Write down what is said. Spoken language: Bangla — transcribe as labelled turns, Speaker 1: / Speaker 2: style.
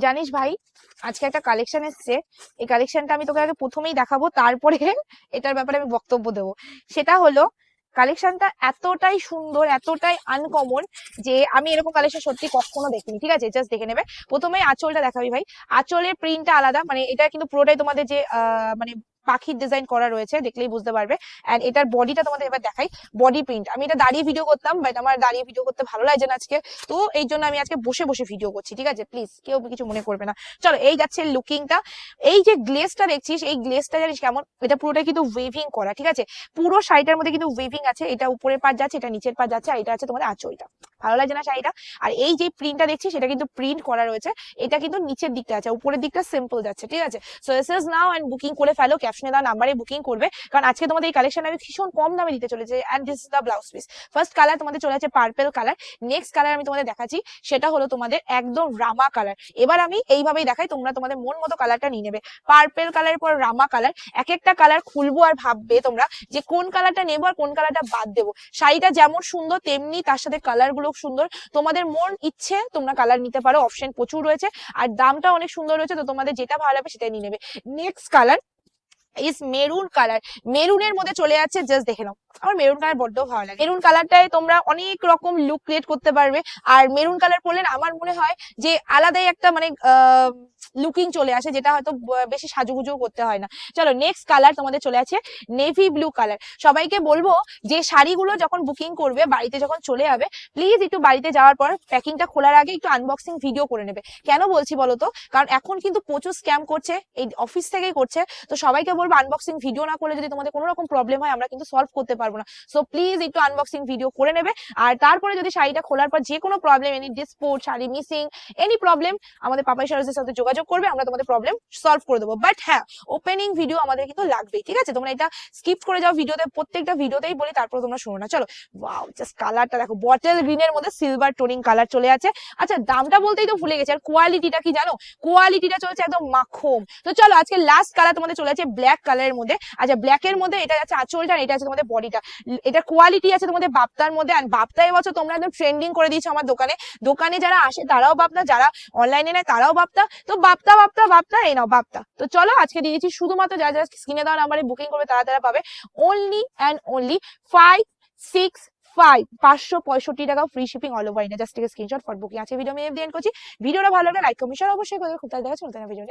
Speaker 1: জানিস ভাই, আজকে একটা কালেকশন এসছে। এই কালেকশনটা আমি তোকে আগে প্রথমেই দেখাবো, তারপরে এটার ব্যাপারে আমি বক্তব্য দেবো। সেটা হলো, কালেকশনটা এতটাই সুন্দর, এতটাই আনকমন যে আমি এরকম কালেকশন সত্যি কখনো দেখিনি। ঠিক আছে, জাস্ট দেখে নেবে। প্রথমে আঁচলটা দেখাবি ভাই। আঁচলের প্রিন্টটা আলাদা, মানে এটা কিন্তু পুরোটাই তোমাদের যে মানে পাখির ডিজাইন করা রয়েছে, দেখলেই বুঝতে পারবে। এন্ড এটার বডিটা তোমাদের এবার দেখাই। বডি প্রিন্ট, আমি এটা দাঁড়িয়ে ভিডিও করতাম, বাট আমার দাঁড়িয়ে ভিডিও করতে ভালো লাগছে না আজকে। তো এই জন্য আমি আজকে বসে বসে ভিডিও করছি। ঠিক আছে, প্লিজ কেউ কিছু মনে করবে না। চলো, এই যাচ্ছে লুকিংটা। এই যে গ্লেজটা দেখছিস, এই গ্লেজটা জানিস কেমন? এটা পুরোটা কিন্তু ওয়েভিং করা। ঠিক আছে, পুরো শাড়িটার মধ্যে কিন্তু ওয়েভিং আছে। এটা উপরের পাট যাচ্ছে, এটা নিচের পাট যাচ্ছে, আর এটা আছে তোমাদের আঁচলটা। ভালো লাগছে না শাড়িটা? আর এই যে প্রিন্টটা দেখছিস, সেটা কিন্তু প্রিন্ট করা রয়েছে। এটা কিন্তু নিচের দিকটা আছে, উপরের দিকটা সিম্পল যাচ্ছে। ঠিক আছে, so this is now and booking করে ফেলো। ক্যাপশনে দেওয়া নাম্বারে বুকিং করবে, কারণ আজকে তোমাদের এই কালেকশন আমি ভীষণ কম দামে দিতে চলেছে। And this is the blouse piece. First colour তোমাদের চলে আছে পার্পেল কালার। নেক্সট কালার আমি তোমাদের দেখাচ্ছি, সেটা হলো তোমাদের একদম রামা কালার। এবার আমি এইভাবেই দেখাই, তোমরা তোমাদের মন মতো কালারটা নিয়ে নেবে। পার্পেল কালারের পর রামা কালার। এক একটা কালার খুলবো আর ভাববে তোমরা যে কোন কালারটা নেবো আর কোন কালারটা বাদ দেবো। শাড়িটা যেমন সুন্দর, তেমনি তার সাথে কালার গুলো সুন্দর। তোমাদের মন ইচ্ছে তোমরা কালার নিতে পারো, অপশন প্রচুর রয়েছে, আর দামটা অনেক সুন্দর রয়েছে। তো তোমাদের যেটা ভালো লাগবে সেটাই নিয়ে নেবে। Next colour is maroon colour. মেরুনের মধ্যে চলে যাচ্ছে, জাস্ট দেখে নাও। আমার মেরুন কালার বড্ড ভালো লাগে। মেরুন কালারটায় তোমরা অনেক রকম লুক ক্রিয়েট করতে পারবে। আর মেরুন কালার পরলে আমার মনে হয় যে আলাদাই একটা মানে লুকিং চলে আসে, যেটা হয়তো বেশি সাজুগুজু করতে হয় না। চলো, নেক্সট কালার তোমাদের চলে আছে নেভি ব্লু কালার। সবাইকে বলবো যে শাড়িগুলো যখন বুকিং করবে, বাড়িতে যখন চলে যাবে, প্লিজ একটু বাড়িতে যাওয়ার পর প্যাকিংটা খোলার আগে একটু আনবক্সিং ভিডিও করে নেবে। কেন বলছি বলো তো? কারণ এখন কিন্তু প্রচুর স্ক্যাম করছে, এই অফিস থেকেই করছে। তো সবাইকে বলবো, আনবক্সিং ভিডিও না করলে যদি তোমাদের কোনো রকম প্রবলেম হয়, আমরা কিন্তু সলভ করতে পারবো না। সো প্লিজ একটু আনবক্সিং ভিডিও করে নেবে। আর তারপরে যদি শাড়িটা খোলার পর যে কোনো problem, any dispute, sari missing, any problem, আমাদের পাপাই সার্ভিসের সাথে যোগাযোগ করবে, আমরা তোমাদের প্রবলেম সলভ করে দেবো। বাট হ্যাঁ, ওপেনিং ভিডিও আমাদের কিন্তু লাগবেই। ঠিক আছে, তোমরা এটা স্কিপ করে যাও ভিডিওতে, প্রত্যেকটা ভিডিওতেই বলি, তারপর তোমরা শোনো না। চলো, ওয়াও, জাস্ট কালারটা দেখো, বটল গ্রিনের মধ্যে সিলভার টোনিং কালার চলে আছে। আচ্ছা, দামটা বলতেই তো ভুলে গেছি, আর কোয়ালিটিটা কি জানো? কোয়ালিটিটা চলছে একদম মাখন। তো চলো, আজকে লাস্ট কালার তোমাদের চলে আছে ব্ল্যাক কালারের মধ্যে। আচ্ছা, ব্ল্যাক এর মধ্যে এটা আছে আঁচলটা, এটা আছে তোমাদের বডিটা। এটা কোয়ালিটি আছে তোমাদের বাপ্তার মধ্যে। আর বাপ্তা এবছর তোমরা একদম ট্রেন্ডিং করে দিয়েছো আমার দোকানে। দোকানে যারা আসে তারাও বাপ্তা, যারা অনলাইনে নেয় তারাও বাপ্তা। তো বাপ্তা বাপ্তা বাপ্তা, এই নাও বাপ্তা। তো চলো, আজকে দিয়েছি শুধুমাত্র যারা যারা স্ক্রিনে দেওয়া নাম্বারে বুকিং করবে তারা তারা পাবে অনলি অ্যান্ড অনলি 565 টাকা free shipping all over India. Just take screenshot for booking. আছে ভিডিও আমি এন্ড করছি। ভিডিওটা ভালো লাগলে লাইক কমেন্ট শেয়ার অবশ্যই করে। খুব তাড়াতাড়ি দেখা হচ্ছে নতুন ভিডিও।